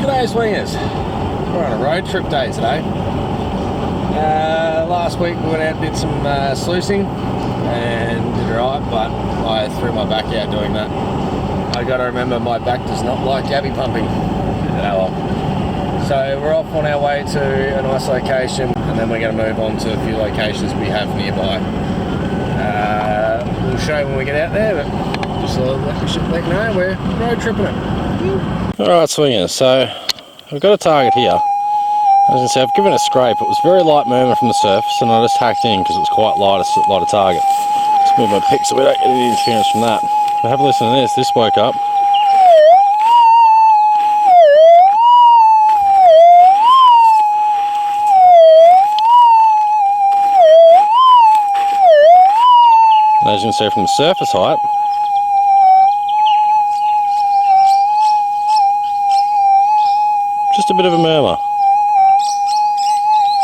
G'day swingers, we're on a road trip day today. Last week we went out and did some sluicing and did alright, but I threw my back out doing that. I got to remember my back does not like yabby pumping. So we're off on our way to a nice location, and then we're going to move on to a few locations we have nearby. We'll show you when we get out there, but just let you know we're road tripping it. Alright swingers, so we've got a target here. As you can see, I've given it a scrape. It was very light movement from the surface, and I just hacked in because it was quite light a target. Just move my pick so we don't get any interference from that. But have a listen to this. This woke up. And as you can see from the surface height, just a bit of a murmur.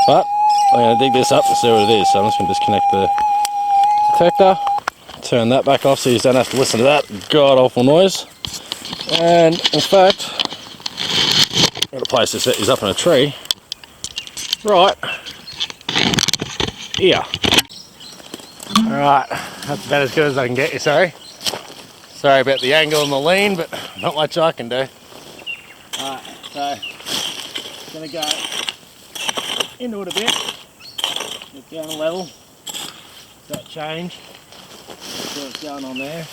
But I'm going to dig this up and see what it is. So I'm just going to disconnect the detector, turn that back off so you don't have to listen to that god awful noise. And in fact, I'm going to place this is up in a tree right here. Alright, that's about as good as I can get you, sorry. Sorry about the angle and the lean, but not much I can do. Alright, so I'm going to go into it a bit, get down a level, that change, see what's going on there.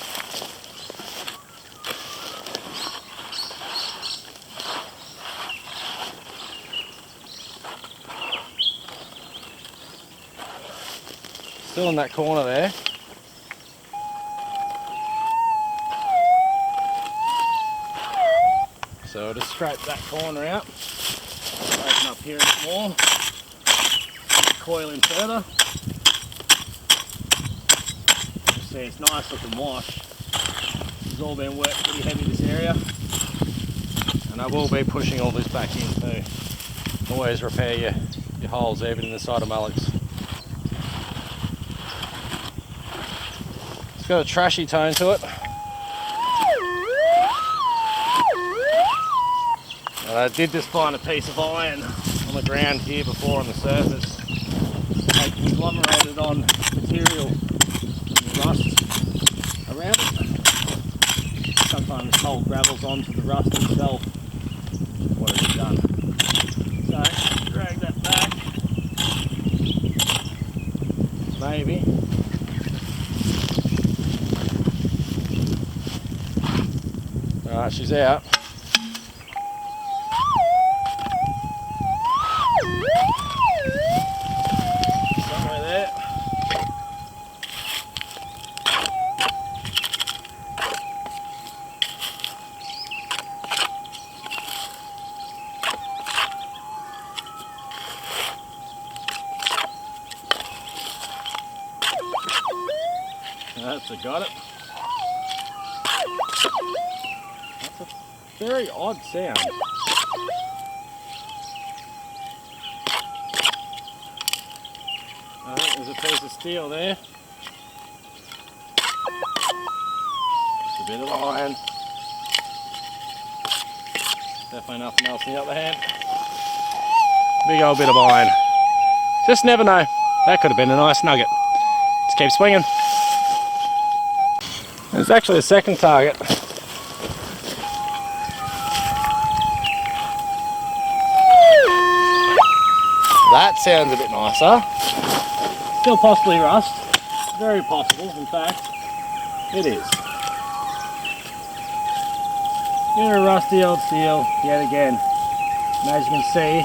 Still in that corner there. So I'll just scrape that corner out, open up here a bit more. Coil in further. You see it's nice looking wash. It's all been worked pretty heavy this area, and I will be pushing all this back in too. Always repair your holes even in the side of mullocks. It's got a trashy tone to it. And I did just find a piece of iron on the ground here before on the surface. Conglomerated on material and rust around it. Sometimes cold gravels onto the rust itself. What have you done? So drag that back. Maybe. Alright, she's out. That's a got it. That's a very odd sound. I think there's a piece of steel there. Just a bit of iron. Definitely nothing else in the other hand. Big old bit of iron. Just never know. That could have been a nice nugget. Let's keep swinging. There's actually a second target. That sounds a bit nicer. Still possibly rust. Very possible, in fact. It is. Bit of rusty old steel yet again. And as you can see,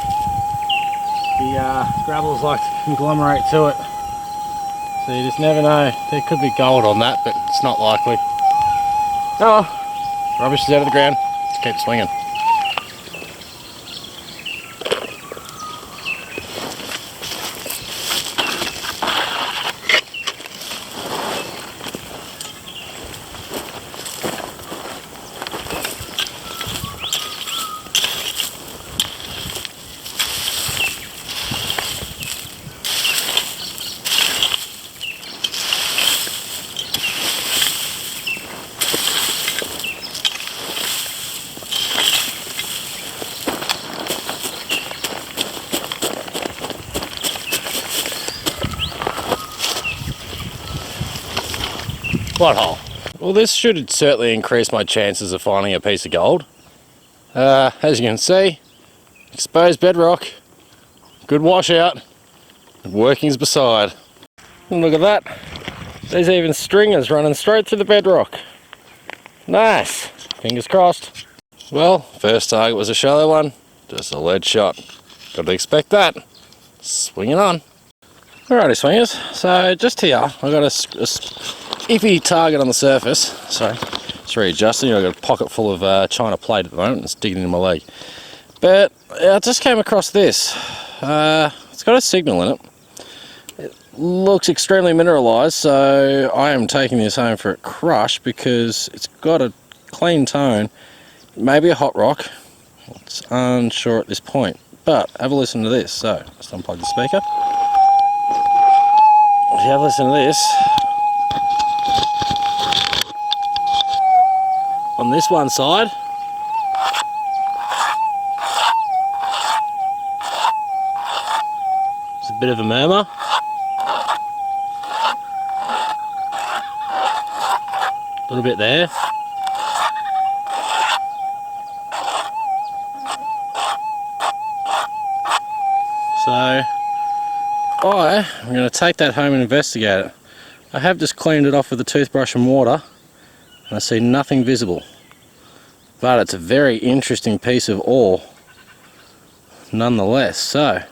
the gravels like to conglomerate to it. So you just never know. There could be gold on that, but it's not likely. Oh, rubbish is out of the ground. Let's keep swinging. What hole? Well, this should certainly increase my chances of finding a piece of gold. As you can see, exposed bedrock, good washout, and workings beside. And look at that, there's even stringers running straight through the bedrock. Nice, fingers crossed. Well, first target was a shallow one, just a lead shot. Got to expect that. Swinging on. Alrighty swingers, so just here I've got a iffy target on the surface. Sorry, it's readjusting. I've got a pocket full of China plate at the moment. It's digging into my leg. But I just came across this. It's got a signal in it. It looks extremely mineralised, so I am taking this home for a crush because it's got a clean tone. Maybe a hot rock. It's unsure at this point. But have a listen to this. So just unplug the speaker. If you have a listen to this, on this one side, there's a bit of a murmur. A little bit there. So I'm going to take that home and investigate it. I have just cleaned it off with a toothbrush and water and I see nothing visible. But it's a very interesting piece of ore nonetheless. So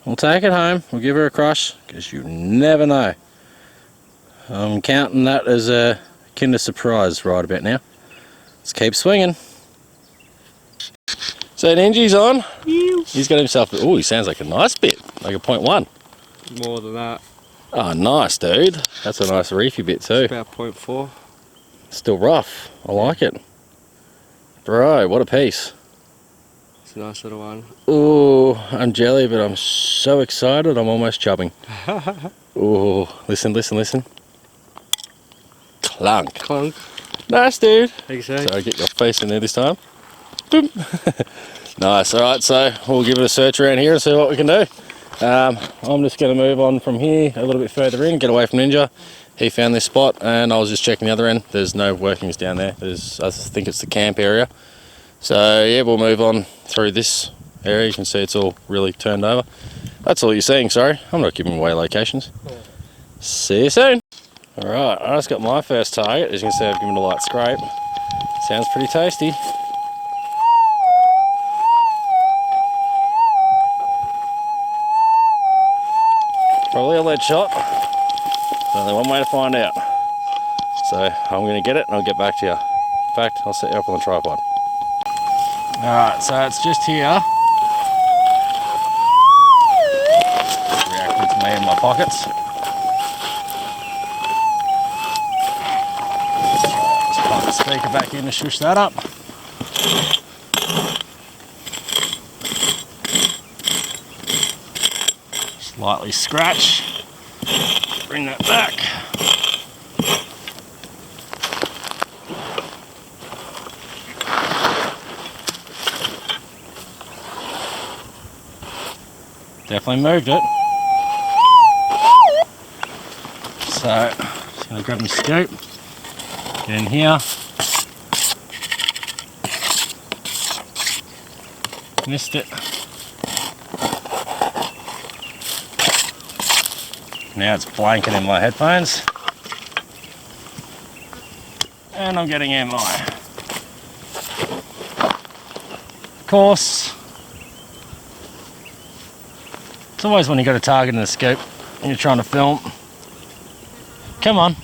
we'll take it home, we'll give her a crush because you never know. I'm counting that as a kinder surprise right about now. Let's keep swinging. So Ninji's on. He's got himself, oh, he sounds like a nice bit, like a 0.1. More than that. Oh, nice, dude. That's a nice reefy bit too. It's about 0.4. Still rough. I like it. Bro, what a piece. It's a nice little one. Ooh, I'm jelly, but I'm so excited, I'm almost chubbing. Ooh, listen, listen, listen. Clunk. Clunk. Nice, dude. Think so? So I get your face in there this time. Boom. Nice, alright, so we'll give it a search around here and see what we can do. I'm just going to move on from here a little bit further in, get away from Ninja. He found this spot and I was just checking the other end. There's no workings down there. I think it's the camp area. So yeah, we'll move on through this area. You can see it's all really turned over. That's all you're seeing, sorry. I'm not giving away locations. See you soon. Alright, I just got my first target. As you can see, I've given it a light scrape. Sounds pretty tasty. Probably a lead shot. There's only one way to find out. So I'm going to get it and I'll get back to you. In fact, I'll set you up on the tripod. Alright, so it's just here. Reacting to me in my pockets. Let's pop the speaker back in to shush that up. Lightly scratch, bring that back. Definitely moved it. So, just going to grab my scoop, get in here. Missed it. Now it's blanking in my headphones. And I'm getting in my course. It's always when you got a target in a scope and you're trying to film. Come on.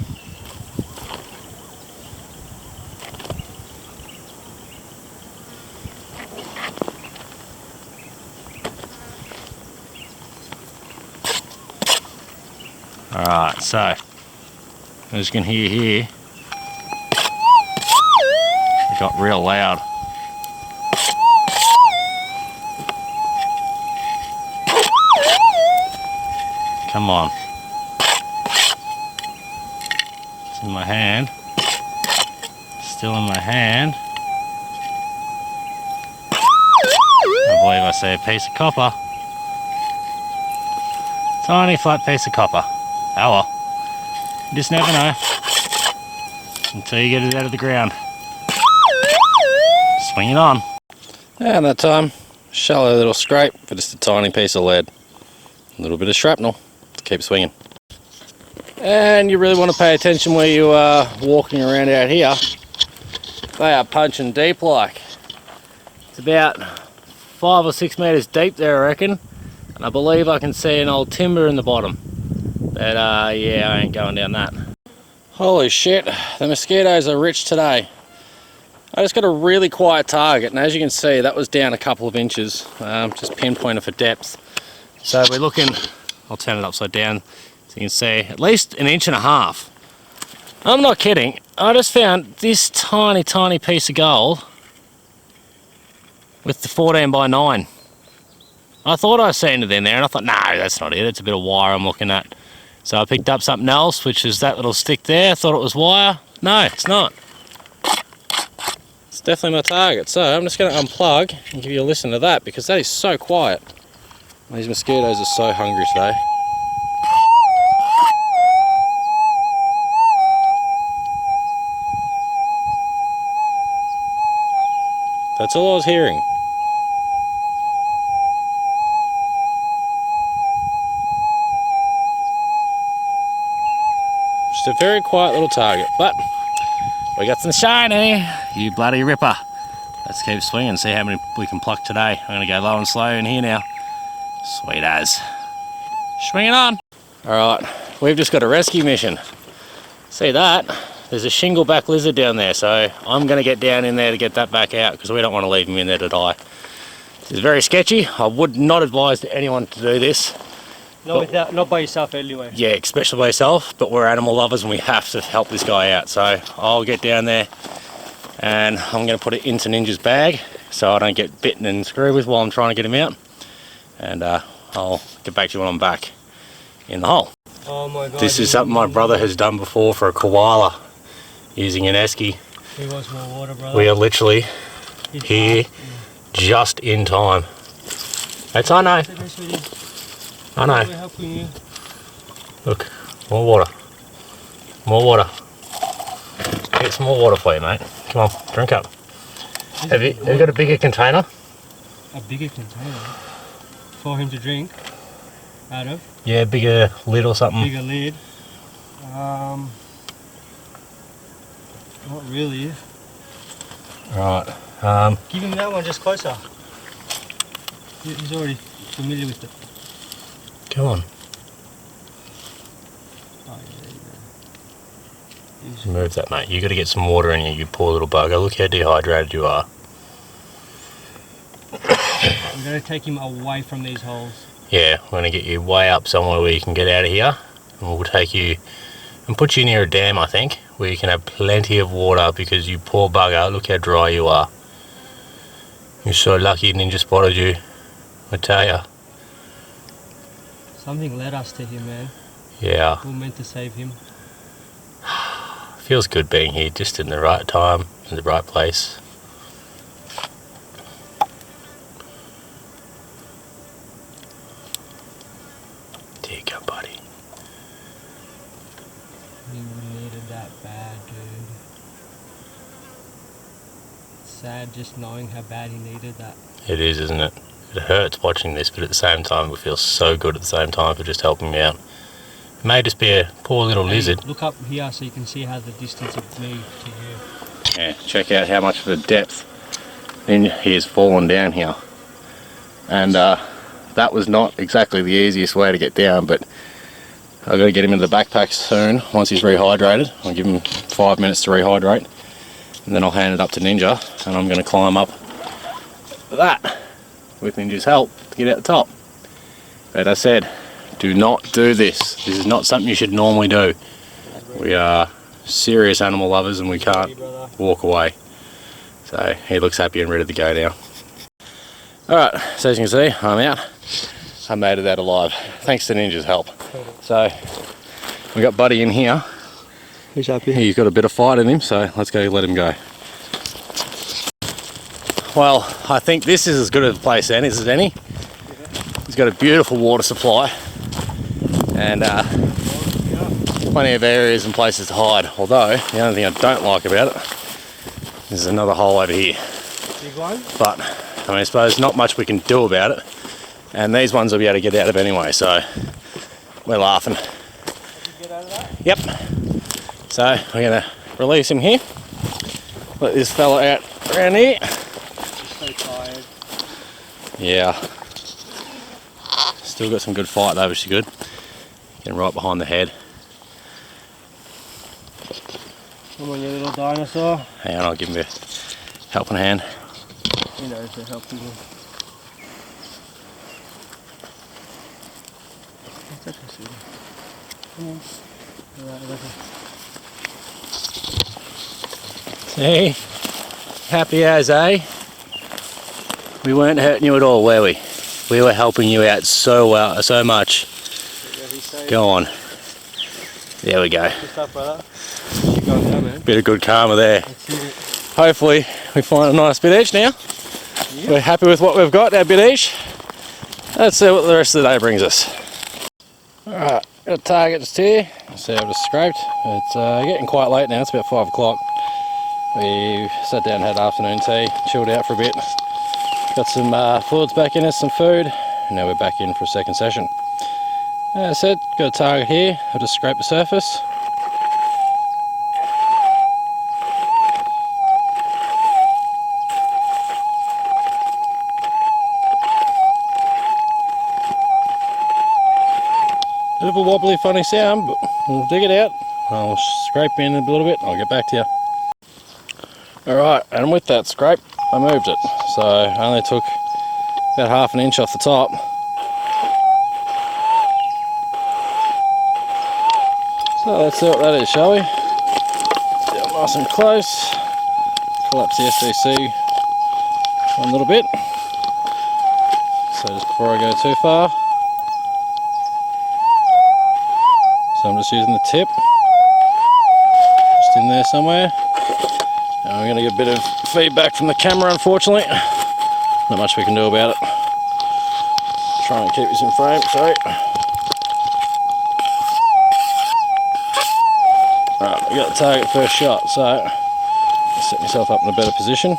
Alright, so as you can hear here, it got real loud. Come on. It's in my hand. Still in my hand. I believe I see a piece of copper. Tiny flat piece of copper. Oh well, you just never know. until you get it out of the ground. Swing it on. And that time, shallow little scrape for just a tiny piece of lead. A little bit of shrapnel to keep swinging. And you really want to pay attention where you are walking around out here. They are punching deep like. It's about 5 or 6 metres deep there, I reckon. And I believe I can see an old timber in the bottom. But yeah, I ain't going down that. Holy shit, the mosquitoes are rich today. I just got a really quiet target, and as you can see, that was down a couple of inches, just pinpointed for depth. So we're looking, I'll turn it upside down so you can see, at least 1.5 inches. I'm not kidding, I just found this tiny, tiny piece of gold with the 14 by 9. I thought I seen it in there, and I thought, no, that's not it, it's a bit of wire I'm looking at. So I picked up something else, which is that little stick there. Thought it was wire. No, it's not. It's definitely my target. So I'm just going to unplug and give you a listen to that, because that is so quiet. These mosquitoes are so hungry today. That's all I was hearing. Just a very quiet little target, but we got some shiny, you bloody ripper. Let's keep swinging, see how many we can pluck today. I'm gonna go low and slow in here now. Sweet as. Swing it on. All right, we've just got a rescue mission. See that? There's a shingleback lizard down there, so I'm gonna get down in there to get that back out, because we don't want to leave him in there to die. This is very sketchy. I would not advise anyone to do this. Not by yourself anyway. Yeah, especially by yourself, but we're animal lovers and we have to help this guy out. So I'll get down there and I'm going to put it into Ninja's bag so I don't get bitten and screwed with while I'm trying to get him out. And I'll get back to you when I'm back in the hole. Oh my God. This is something my brother has done before for a koala using an esky. He wants more water, brother. We are literally here just in time. That's I know. I know. We're helping you. Look, more water. More water. Get some more water for you, mate. Come on, drink up. Have you got a bigger container? A bigger container? For him to drink out of? Yeah, bigger lid or something. Bigger lid? Not really. Right. Give him that one just closer. He's already familiar with it. Come on. Oh, yeah, Move that, mate. You got to get some water in you, you poor little bugger. Look how dehydrated you are. We're going to take him away from these holes. Yeah, we're going to get you way up somewhere where you can get out of here. And we'll take you and put you near a dam, I think, where you can have plenty of water, because you poor bugger, look how dry you are. You're so lucky Ninja spotted you, I tell ya. Something led us to him, man. Yeah. We were meant to save him. Feels good being here, just in the right time, in the right place. There you go, buddy. He needed that bad, dude. It's sad just knowing how bad he needed that. It is, isn't it? It hurts watching this, but at the same time, we feel so good at the same time for just helping me out. It may just be a poor little lizard. Look up here so you can see how the distance of me to you. Yeah, check out how much of a depth he has fallen down here. And that was not exactly the easiest way to get down, but I've got to get him into the backpack soon once he's rehydrated. I'll give him 5 minutes to rehydrate, and then I'll hand it up to Ninja, and I'm going to climb up that with Ninja's help to get out the top. But I said, do not do this. This is not something you should normally do. We are serious animal lovers and we can't walk away. So he looks happy and ready to go now. Alright, so as you can see, I'm out. I made it out alive, thanks to Ninja's help. So we got Buddy in here. He's happy. He's got a bit of fight in him, so let's go let him go. Well, I think this is as good a place as any. He's got a beautiful water supply, and plenty of areas and places to hide, although the only thing I don't like about it is another hole over here. Big one? But I mean, I suppose not much we can do about it, and these ones will be able to get out of anyway, so we're laughing. Get out of that? Yep. So we're going to release him here, let this fella out around here. He's so tired. Yeah. Still got some good fight though, which is good. Getting right behind the head. Come on, you little dinosaur. Hang on, I'll give him a helping hand. He knows to help people. It's okay, sweetie. Come on. Alright, See? Happy as, eh? We weren't hurting you at all, were we? We were helping you out so well, so much. Go on. There we go. Good stuff, brother. Keep going down, man. Bit of good karma there. Hopefully we find a nice bit each now. Yep. We're happy with what we've got, our bit each. Let's see what the rest of the day brings us. Alright, got a target just here. See, I've just scraped. It's getting quite late now, it's about 5 o'clock. We sat down and had afternoon tea, chilled out for a bit. Got some fluids back in us, some food, and now we're back in for a second session. As I said, got a target here. I've just scraped the surface. Bit of a wobbly, funny sound, but we'll dig it out. I'll scrape in a little bit, I'll get back to you. Alright, and with that scrape, I moved it. So I only took about half an inch off the top. So let's see what that is, shall we? Down nice and close. Collapse the SDC one little bit. So just before I go too far. So I'm just using the tip. Just in there somewhere. And we're going to get a bit of feedback from the camera, unfortunately. Not much we can do about it. Trying to keep this in frame, sorry. Alright, we got the target first shot, so I'll set myself up in a better position.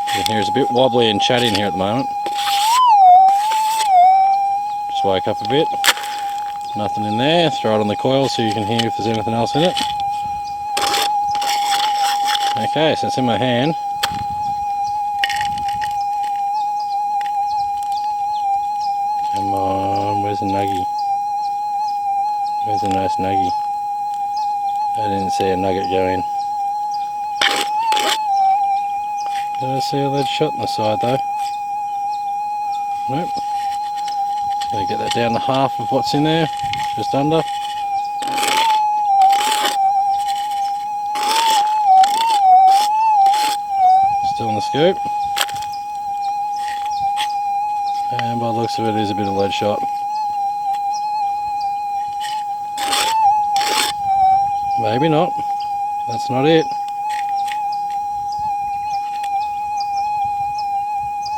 You can hear it's a bit wobbly and chatty in here at the moment. Just wake up a bit. Nothing in there, throw it on the coil so you can hear if there's anything else in it. Okay, so it's in my hand. Come on, where's the nuggie? Where's the nice nuggie? I didn't see a nugget go in. Did I see a lead shot on the side though? Nope. Gotta get that down to half of what's in there, just under. Still in the scoop. And by the looks of it, it is a bit of lead shot. Maybe not. That's not it.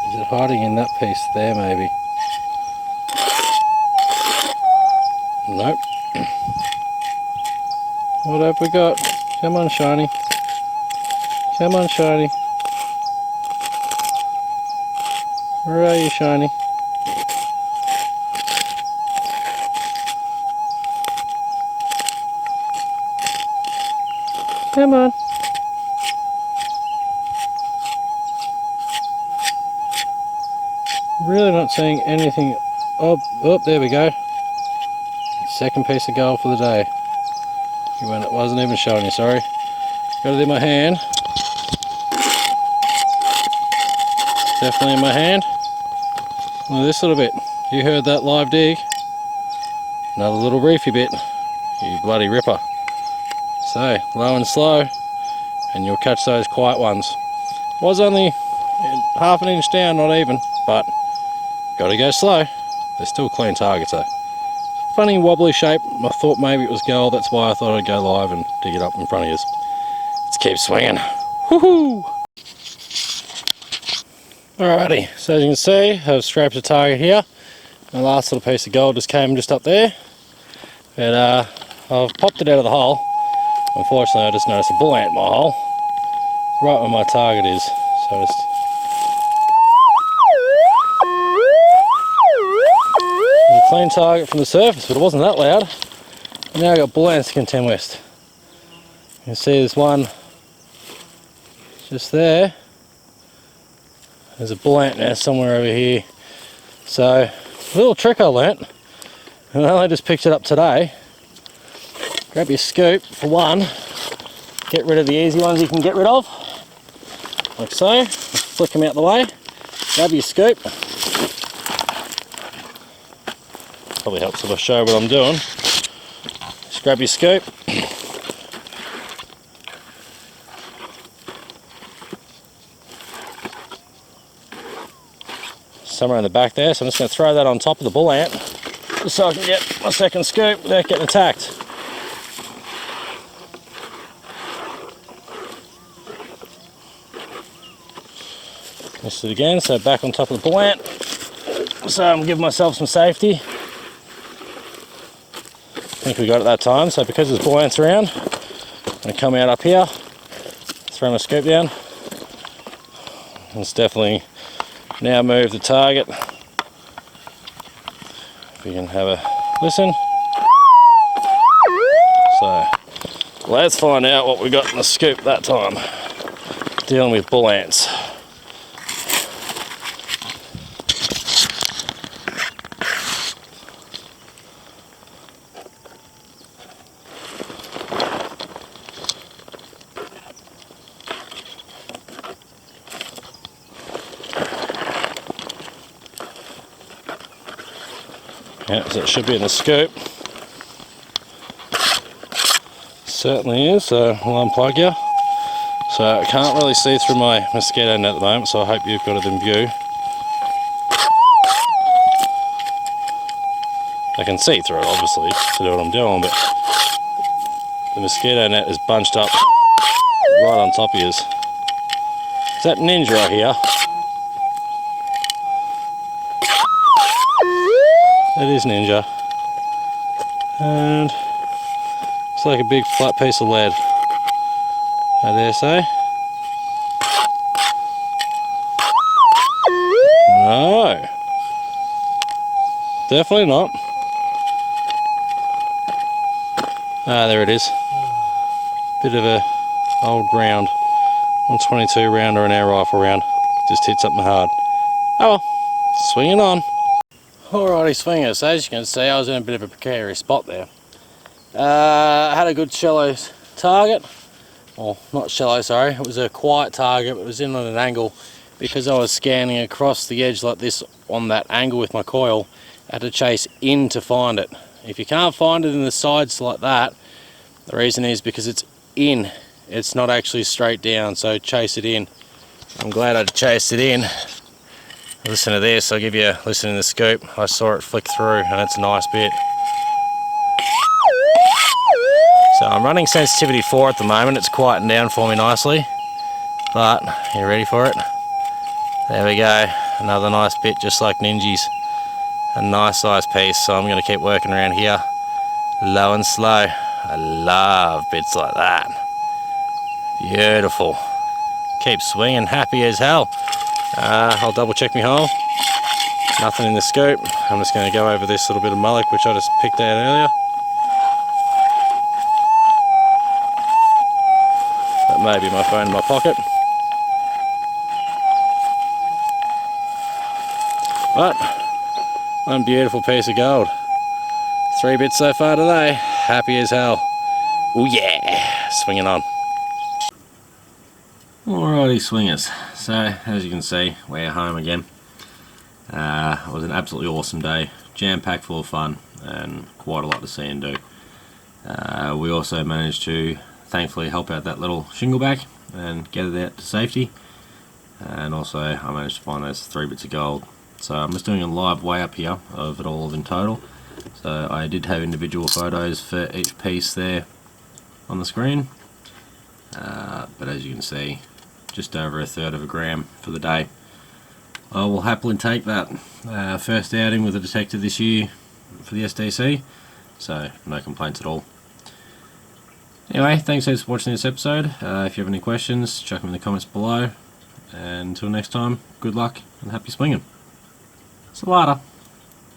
Is it hiding in that piece there maybe? Nope. What have we got? Come on, shiny. Come on, shiny. Where are you, shiny? Come on. Really not seeing anything. Oh, there we go. Second piece of gold for the day. When it wasn't even shiny, sorry. Got it in my hand. Definitely in my hand. Look at this little bit. You heard that live dig. Another little reefy bit. You bloody ripper. So, low and slow, and you'll catch those quiet ones. Was only half an inch down, not even, but gotta go slow. They're still clean targets though. Funny wobbly shape. I thought maybe it was gold, that's why I thought I'd go live and dig it up in front of you. Let's keep swinging. Woohoo! Alrighty, so as you can see, I've scraped a target here. The last little piece of gold just came just up there. But I've popped it out of the hole. Unfortunately, I just noticed a bull ant in my hole, right where my target is. So it's a clean target from the surface, but it wasn't that loud. And now I've got bull ants to contend with. You can see there's one just there. There's a bull ant nest somewhere over here. So, a little trick I learnt, and I only just picked it up today. Grab your scoop for one, get rid of the easy ones you can get rid of, like so. Flick them out the way, grab your scoop. Probably helps if I show what I'm doing. Just grab your scoop. Somewhere in the back there, so I'm just going to throw that on top of the bull ant just so I can get my second scoop without getting attacked. Missed it again, so back on top of the bull ant, so I'm giving myself some safety. I think we got it that time, so because there's bull ants around, I'm going to come out up here, throw my scoop down. It's definitely now move the target. If you can have a listen. So let's find out what we got in the scoop that time. Dealing with bull ants. Yeah, so it should be in the scoop. Certainly is, so I'll unplug you. So I can't really see through my mosquito net at the moment, so I hope you've got it in view. I can see through it obviously to do what I'm doing, but the mosquito net is bunched up right on top of you. Is that Ninja right here? It is Ninja, and it's like a big flat piece of lead, I dare say. No, definitely not. Ah, there it is. Bit of a old round, 122 round or an air rifle round. Just hit something hard. Oh well, swinging on. Alrighty swingers, as you can see I was in a bit of a precarious spot there. I had a good shallow target, well not shallow sorry, it was a quiet target, but it was in on an angle because I was scanning across the edge like this on that angle with my coil. I had to chase in to find it. If you can't find it in the sides like that, the reason is because it's in, it's not actually straight down, so chase it in. I'm glad I chased it in. Listen to this, I'll give you a listen in the scoop. I saw it flick through and it's a nice bit. So I'm running sensitivity 4 at the moment, it's quieting down for me nicely. But, you ready for it? There we go, another nice bit just like Ninja's. A nice size piece, so I'm going to keep working around here. Low and slow. I love bits like that. Beautiful. Keep swinging, happy as hell. I'll double check my hole. Nothing in the scoop. I'm just going to go over this little bit of mullock which I just picked out earlier. That may be my phone in my pocket. But, one beautiful piece of gold. 3 bits so far today. Happy as hell. Oh yeah! Swinging on. Alrighty swingers, so as you can see we're home again. It was an absolutely awesome day, jam-packed full of fun and quite a lot to see and do. We also managed to thankfully help out that little shingleback and get it out to safety, and also I managed to find those 3 bits of gold. So I'm just doing a live weigh up here of it all in total. So I did have individual photos for each piece there on the screen, but as you can see, just over 1/3 of a gram for the day. I will happily take that first outing with a detector this year for the SDC, so no complaints at all. Anyway, thanks for watching this episode. If you have any questions, chuck them in the comments below. And until next time, good luck and happy swinging. See you later.